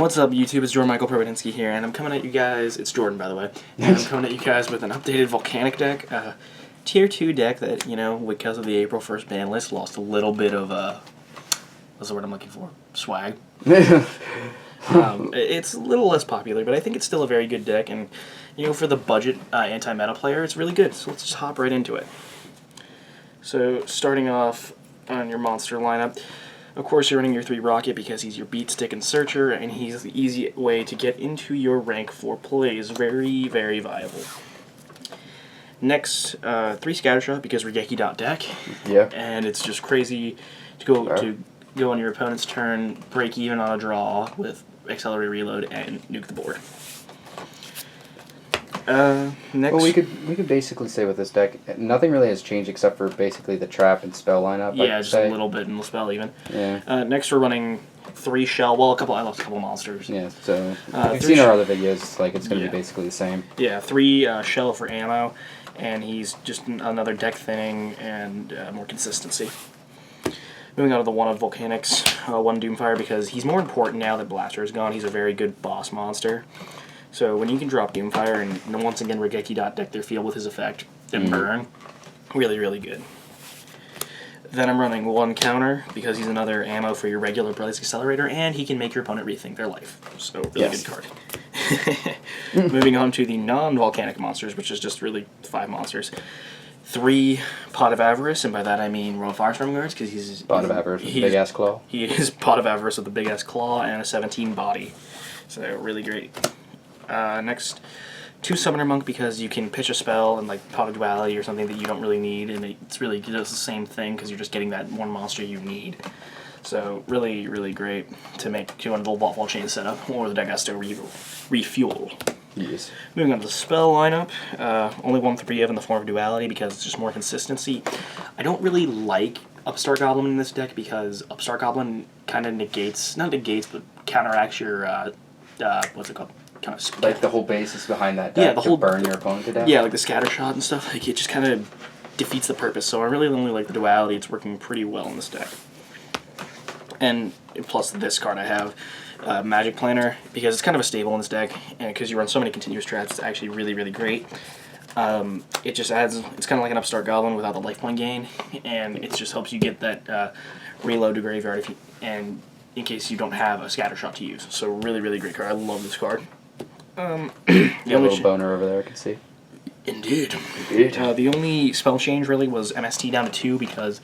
What's up, YouTube? It's Jordan Michael Probodinsky here, and I'm coming at you guys. It's Jordan, by the way. And I'm coming at you guys with an updated Volcanic deck. Tier 2 deck that, you know, because of the April 1st ban list, lost a little bit of, what's the word I'm looking for? Swag. It's a little less popular, but I think it's still a very good deck, and, you know, for the budget anti-meta player, it's really good. So let's just hop right into it. So, starting off on your monster lineup, of course, you're running your 3 Rocket because he's your beat, stick, and searcher, and he's the easy way to get into your rank 4 plays. Very, very viable. Next, 3 Scattershot because Regeki.deck. Yeah. And it's just crazy to go on your opponent's turn, break even on a draw with Accelerate Reload, and nuke the board. Next. Well, we could basically say with this deck, nothing really has changed except for basically the trap and spell lineup. Yeah, just a little bit in the spell even. Yeah. Next, we're running 3 shell. Well, I lost a couple monsters. Yeah. So you've seen our other videos. Like it's gonna be basically the same. Yeah, 3 shell for ammo, and he's just another deck thinning and more consistency. Moving on to the 1 of Volcanics, 1 Doomfire because he's more important now that Blaster is gone. He's a very good boss monster. So when you can drop Doomfire and once again Regeki.deck their field with his effect and burn, really, really good. Then I'm running 1 counter because he's another ammo for your regular Blaze Accelerator, and he can make your opponent rethink their life. So really good card. Moving on to the non-Volcanic monsters, which is just really 5 monsters. 3 Pot of Avarice, and by that I mean Royal Firestorm Guards, because he's Pot of Avarice with a big ass claw. He is Pot of Avarice with a big ass claw and a 17 body. So really great. Next, 2 Summoner Monk because you can pitch a spell and like Pot of Duality or something that you don't really need, and it's really does the same thing because you're just getting that one monster you need. So really, really great to make 200 Vault Chain setup, or the deck has to refuel. Yes. Moving on to the spell lineup, only 1 3 of in the form of Duality because it's just more consistency. I don't really like Upstart Goblin in this deck because Upstart Goblin kind of not negates, but counteracts your, what's it called? Kind of like the whole basis behind that deck to burn your opponent to death? Yeah, like the scatter shot and stuff. Like it just kind of defeats the purpose. So I really only like the Duality. It's working pretty well in this deck. And plus this card I have, Magic Planner, because it's kind of a staple in this deck, and because you run so many continuous traps, it's actually really, really great. It just adds, it's kind of like an Upstart Goblin without the life point gain, and it just helps you get that reload to graveyard and in case you don't have a scatter shot to use. So really, really great card. I love this card. The little boner over there, I can see. Indeed. The only spell change really was MST down to 2 because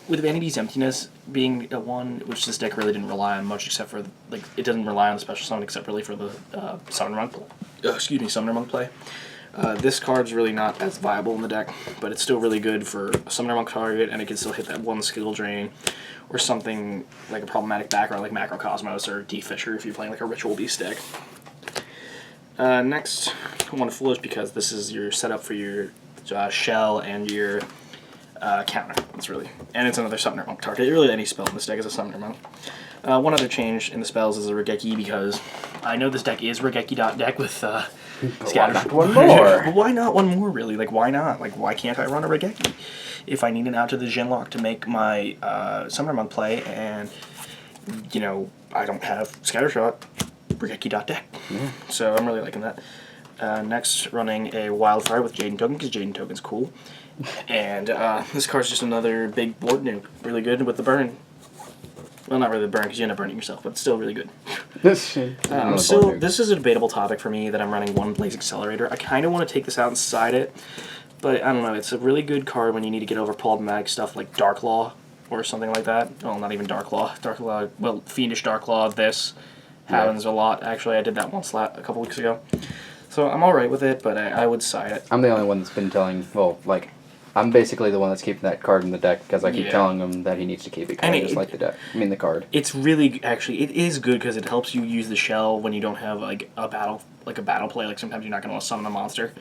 with Vanity's Emptiness being a 1, which this deck really didn't rely on much except for, like, it doesn't rely on the special summon except really for the Summoner Monk play. This card's really not as viable in the deck, but it's still really good for a Summoner Monk target, and it can still hit that 1 skill drain, or something like a problematic background like Macrocosmos or D-Fisher if you're playing like a Ritual Beast deck. Next, I want to Flourish because this is your setup for your shell and your counter. It's another Summoner Monk target. Really, any spell in this deck is a Summoner Monk. One other change in the spells is a Regeki because I know this deck is Regeki.deck with Scatter. Why not one more? But why not one more, really? Like, why not? Like, why can't I run a Regeki? If I need an out to the Genlock to make my Summoner Monk play and, you know, I don't have Scattershot, Regeki.deck. Yeah. So I'm really liking that. Next, running a Wildfire with Jaden Token, because Jaden Token's cool. And this card's just another big board nuke. Really good with the burn. Well, not really the burn, because you end up burning yourself, but still really good. This is a debatable topic for me that I'm running 1 Blaze Accelerator. I kind of want to take this out and side it, but I don't know. It's a really good card when you need to get over problematic stuff like Dark Law or something like that. Well, not even Dark Law. Well, Fiendish Dark Law, this happens a lot. Actually, I did that once a couple weeks ago. So I'm alright with it, but I would side it. I'm the only one that's been telling, I'm basically the one that's keeping that card in the deck because I keep telling him that he needs to keep it because I just like the deck. I mean the card. It's really, actually, it is good because it helps you use the shell when you don't have like a battle play. Like sometimes you're not going to want to summon a monster.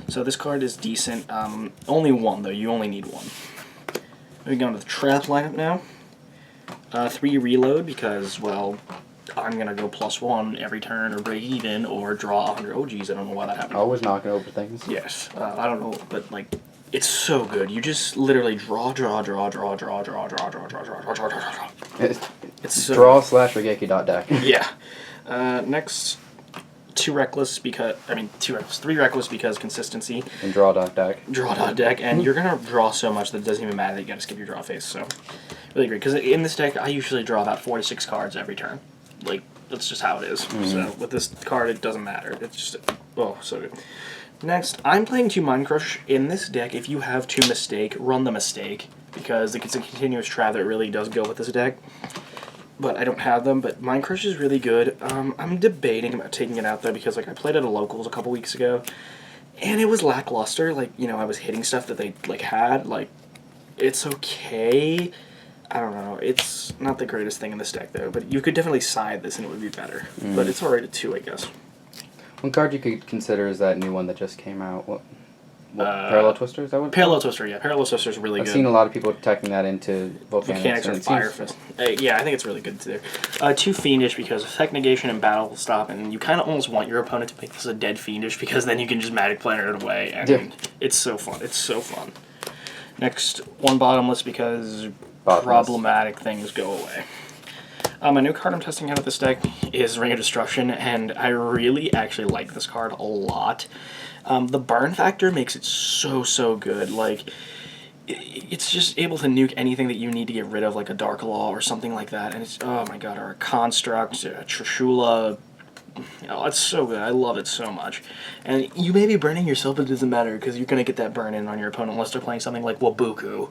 So this card is decent. Only 1 though. You only need 1. Moving on to the trap lineup now. 3 reload because, well, I'm going to go +1 every turn or break even or draw 100 OGs. I don't know why that happened. Always knocking over things. Yes. I don't know, but like, it's so good. You just literally draw. It's so Draw / Regeki dot deck. Yeah. Next, 3 reckless because consistency. And draw dot deck. Draw dot deck, and you're gonna draw so much that it doesn't even matter that you gotta skip your draw phase. So, really great because in this deck I usually draw about 4 to 6 cards every turn. Like that's just how it is. So with this card, it doesn't matter. It's just so good. Next, I'm playing 2 Mind Crush. In this deck, if you have 2 Mistake, run the Mistake because it's a continuous trap that really does go with this deck. But I don't have them, but Mind Crush is really good. I'm debating about taking it out, though, because like I played at a locals a couple weeks ago, and it was lackluster. Like, you know, I was hitting stuff that they, like, had. Like, it's okay. I don't know. It's not the greatest thing in this deck, though, but you could definitely side this and it would be better. But it's alright at 2, I guess. One card you could consider is that new one that just came out. What Parallel Twister, is that what? Parallel Twister, yeah. Parallel Twister is really good. I've seen a lot of people taking that into Volcanics. Or Fire Fist. Yeah, I think it's really good too. 2 Fiendish because effect negation and battle will stop, and you kind of almost want your opponent to make this a dead Fiendish because then you can just Magic Planner it away, and it's so fun. It's so fun. Next, 1 Bottomless because problematic things go away. A new card I'm testing out of this deck is Ring of Destruction, and I really actually like this card a lot. The burn factor makes it so good. Like, it's just able to nuke anything that you need to get rid of, like a Dark Law or something like that. And it's, oh my god, or a Construct, a Trishula. Oh, it's so good. I love it so much. And you may be burning yourself, but it doesn't matter because you're going to get that burn in on your opponent unless they're playing something like Wabuku.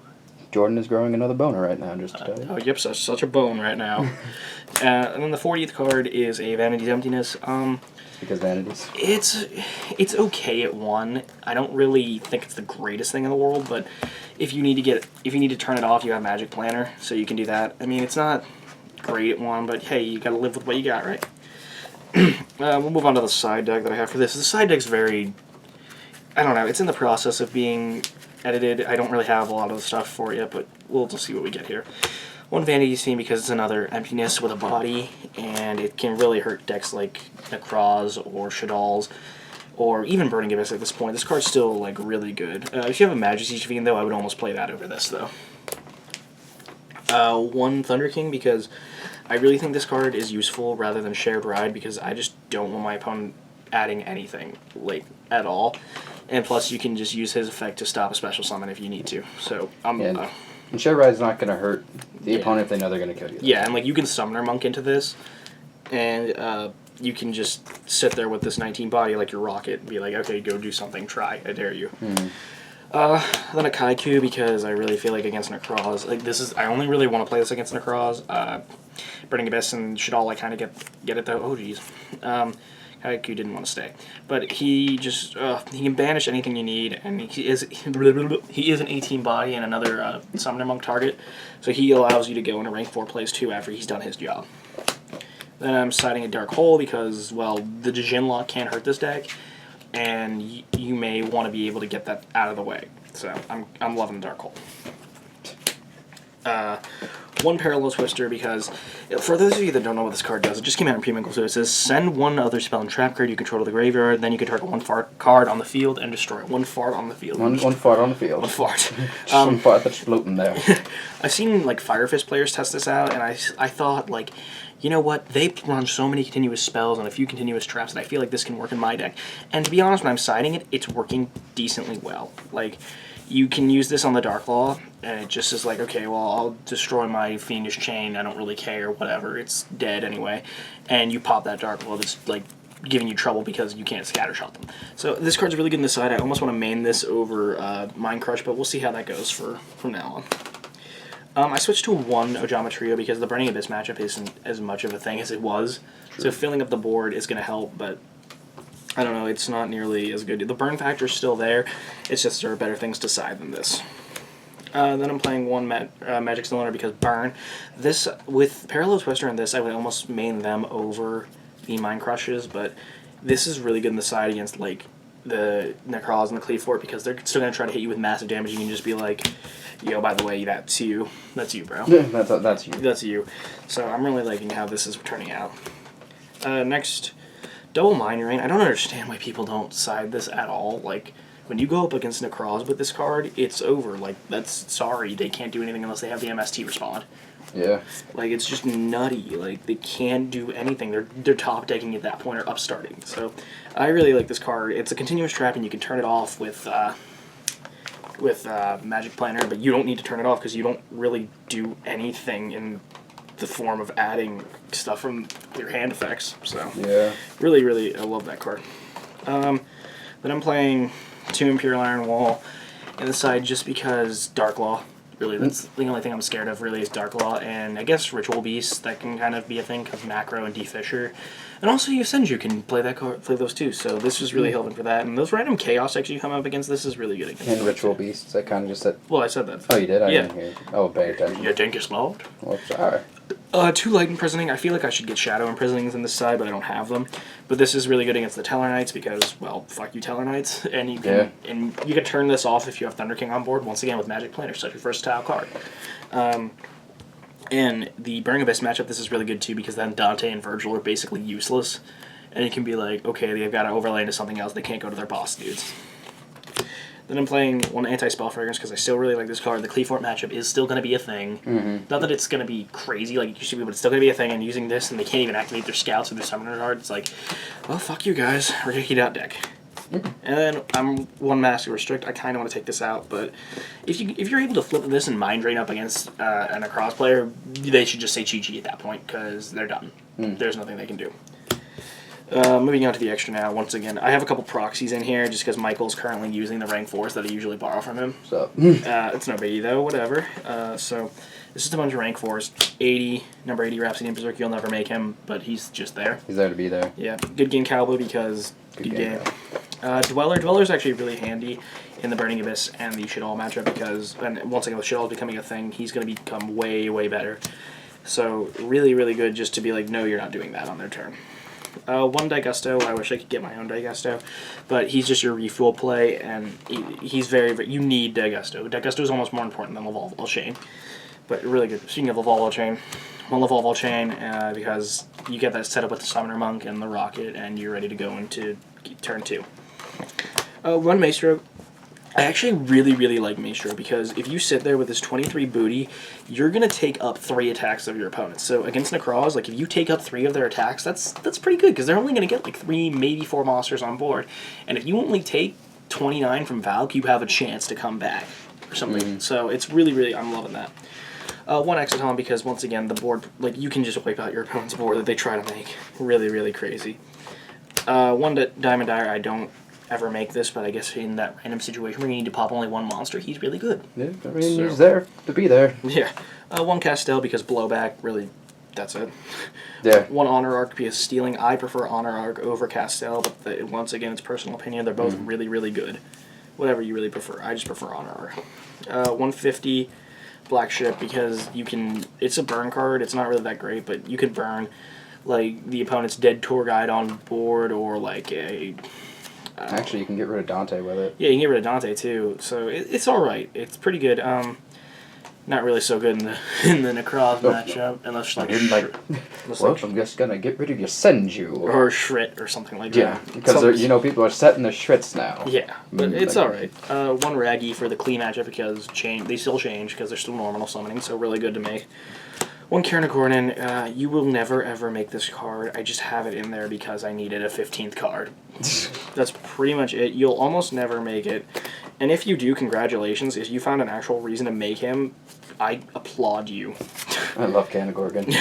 Jordan is growing another boner right now, just to tell you. Oh, yep, such a bone right now. And then the 40th card is a Vanity's Emptiness. Because vanities. It's okay at 1. I don't really think it's the greatest thing in the world, but if you need to turn it off, you have Magic Planner, so you can do that. I mean, it's not great at 1, but hey, you gotta live with what you got, right? We'll move on to the side deck that I have for this. The side deck's very, I don't know, it's in the process of being edited. I don't really have a lot of the stuff for it yet, but we'll just see what we get here. 1 Vanity's Theme because it's another emptiness with a body, and it can really hurt decks like Necroz or Shadal's, or even Burning Abyss at this point. This card's still, like, really good. If you have a Majesty's Fiend, though, I would almost play that over this, though. 1 Thunder King because I really think this card is useful rather than Shared Ride because I just don't want my opponent adding anything, like, at all. And plus, you can just use his effect to stop a special summon if you need to. So, and Shared Ride's not going to hurt the opponent if they know they're going to kill you. Yeah, and like you can Summoner Monk into this, and you can just sit there with this 19 body like your Rocket and be like, okay, go do something, try, I dare you. Then a Kaiku because I really feel like against Necroz, like I only really want to play this against Necroz. Burning Abyss and Shadal, I kind of get it though. Oh geez. Kaiku didn't want to stay, but he just he can banish anything you need, and he is an 18 body and another Summoner Monk target, so he allows you to go into rank 4 plays 2 after he's done his job. Then I'm siding a Dark Hole because, well, the Djinn Lock can't hurt this deck, and you may want to be able to get that out of the way. So I'm loving Dark Hole. 1 Parallel Twister because, for those of you that don't know what this card does, it just came out in Pre-Mingle, so it says send 1 other spell and trap card you control to the graveyard, then you can target 1 fart card on the field and destroy it. 1 fart on the field. One fart on the field. 1 fart. One fart that's floating there. I've seen, like, Fire Fist players test this out, and I thought, like, you know what, they run so many continuous spells and a few continuous traps that I feel like this can work in my deck. And to be honest, when I'm siding it, it's working decently well. Like, you can use this on the Dark Law, and it just is like, okay, well, I'll destroy my Fiendish Chain, I don't really care, whatever, it's dead anyway. And you pop that Dark Law that's, like, giving you trouble because you can't scattershot them. So this card's really good in the side. I almost want to main this over Mind Crush, but we'll see how that goes from now on. I switched to 1 Ojama Trio because the Burning Abyss matchup isn't as much of a thing as it was. True. So filling up the board is going to help, but I don't know, it's not nearly as good. The burn factor is still there, it's just there are better things to side than this. Then I'm playing 1 Magic Cylinder because burn. This, with Parallel Twister and this, I would almost main them over the Mind Crushes, but this is really good in the side against, like, the Necroz and the Cleave Fort because they're still going to try to hit you with massive damage. You can just be like, yo, by the way, that's you. That's you, bro. Yeah, that's you. That's you. So I'm really liking how this is turning out. Next, Double Mind Rain. I don't understand why people don't side this at all. Like, when you go up against Necroz with this card, it's over. Like, sorry, they can't do anything unless they have the MST respond. Yeah. Like, it's just nutty. Like, they can't do anything. They're top decking at that point or upstarting. So, I really like this card. It's a continuous trap, and you can turn it off with Magic Planner, but you don't need to turn it off because you don't really do anything in the form of adding stuff from your hand effects. So, yeah. Really, really, I love that card. Then I'm playing 2 Imperial Iron Wall in the side just because Dark Law. Really, that's the only thing I'm scared of, really, is Dark Law. And I guess Ritual Beast, that can kind of be a thing, because Macro and D-Fisher. And also, Senju can play those too, so this is really helping for that. And those random Chaos decks you come up against, this is really good against. And Ritual Beasts, I kind of just said... Well, I said that. Oh, you did? I yeah. didn't hear you. Oh, pay attention. You think it's loud? Well, sorry. 2 Light Imprisoning. I feel like I should get Shadow Imprisonings in this side, but I don't have them. But this is really good against the Teller Knights because, well, fuck you, Teller Knights. And you can turn this off if you have Thunder King on board, once again with Magic Planner, such a versatile card. And the Burning Abyss matchup, this is really good too, because then Dante and Virgil are basically useless. And you can be like, okay, they've got to overlay into something else, they can't go to their boss dudes. Then I'm playing 1 Anti-Spell Fragrance because I still really like this card. The Cleafort matchup is still going to be a thing. Not that it's going to be crazy like it used to be, but it's still going to be a thing. And using this, and they can't even activate their scouts or their summoner card, it's like, well, fuck you guys. We're going to heat out deck. And then I'm 1 Master Restrict. I kind of want to take this out, but if you're able to flip this and Mind Drain up against a cross player, they should just say GG at that point because they're done. There's nothing they can do. Moving on to the extra now, once again, I have a couple proxies in here just because Michael's currently using the rank 4s that I usually borrow from him. So. It's no biggie though, whatever. So this is a bunch of rank 4s. 80, number 80 Rhapsody Berserk, you'll never make him, but he's just there. He's there to be there. Yeah, good game Cowboy because good game. Dweller's actually really handy in the Burning Abyss and the Shit All matchup because, and once again with Shit All becoming a thing, he's going to become way, way better. So really, really good just to be like, no, you're not doing that on their turn. 1 Daigusto, I wish I could get my own Daigusto, but he's just your refuel play, and he's very, you need Daigusto. Daigusto is almost more important than Laval Chain, but really good. Speaking of Laval Chain, 1 Laval Chain, because you get that set up with the Summoner Monk and the Rocket, and you're ready to go into turn 2. 1 Maestro. I actually really, really like Maestro because if you sit there with this 23 booty, you're going to take up 3 attacks of your opponents. So against Necroz, like if you take up 3 of their attacks, that's pretty good because they're only going to get like 3, maybe 4 monsters on board. And if you only take 29 from Valk, you have a chance to come back or something. So it's really, really, I'm loving that. 1 Exoton because once again, the board, like you can just wipe out your opponent's board that they try to make. Really, really crazy. 1 Diamond Dire, I don't ever make this, but I guess in that random situation where you need to pop only 1 monster, he's really good. Yeah, I mean, he's there to be there. Yeah. 1 Castell because blowback, really, that's it. Yeah. 1 Honor Arc because stealing. I prefer Honor Arc over Castell, but once again, it's personal opinion. They're both really, really good. Whatever you really prefer. I just prefer Honor Arc. 150 Black Ship because you can, it's a burn card. It's not really that great, but you can burn like the opponent's dead tour guide on board or like a... Actually, you can get rid of Dante with it. Yeah, you can get rid of Dante too. So it's all right. It's pretty good. Not really so good in the Necroz matchup, unless like well, I'm just gonna get rid of your Senju or Shrit or something like that. Yeah, because you know people are setting their Shrits now. Yeah, but it's all right. 1 Raggy for the Klee matchup because they still change because they're still normal summoning, so really good to make. 1 Karen Gordon, you will never ever make this card. I just have it in there because I needed a 15th card. That's pretty much it. You'll almost never make it. And if you do, congratulations. If you found an actual reason to make him, I applaud you. I love Canagorgon.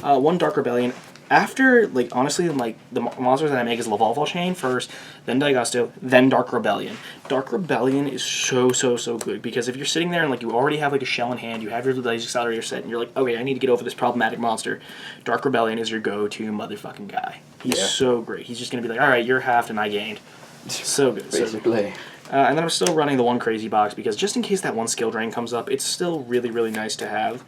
1 Dark Rebellion. After, like, honestly, like, the monsters that I make is Laval Chain first, then Daigusto, then Dark Rebellion. Dark Rebellion is so, so, so good, because if you're sitting there and, like, you already have, like, a shell in hand, you have your Laser Accelerator set, and you're like, okay, I need to get over this problematic monster, Dark Rebellion is your go-to motherfucking guy. He's so great. He's just going to be like, alright, you're halved and I gained. So good. Basically. And then I'm still running the 1 Crazy Box, because just in case that 1 skill drain comes up, it's still really, really nice to have.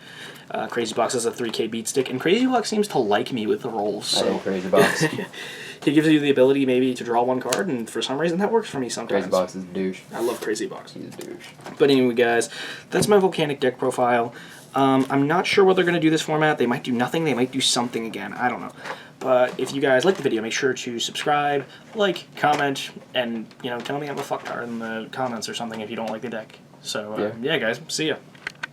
Crazy Box has a 3k beat stick, and Crazy Box seems to like me with the rolls. So. I know Crazy Box. He gives you the ability maybe to draw 1 card, and for some reason that works for me sometimes. Crazy Box is a douche. I love Crazy Box. He's a douche. But anyway, guys, that's my Volcanic deck profile. I'm not sure what they're going to do this format. They might do nothing. They might do something again. I don't know. But if you guys like the video, make sure to subscribe, like, comment, and, you know, tell me I'm a fucktard in the comments or something if you don't like the deck. So, yeah guys, see ya.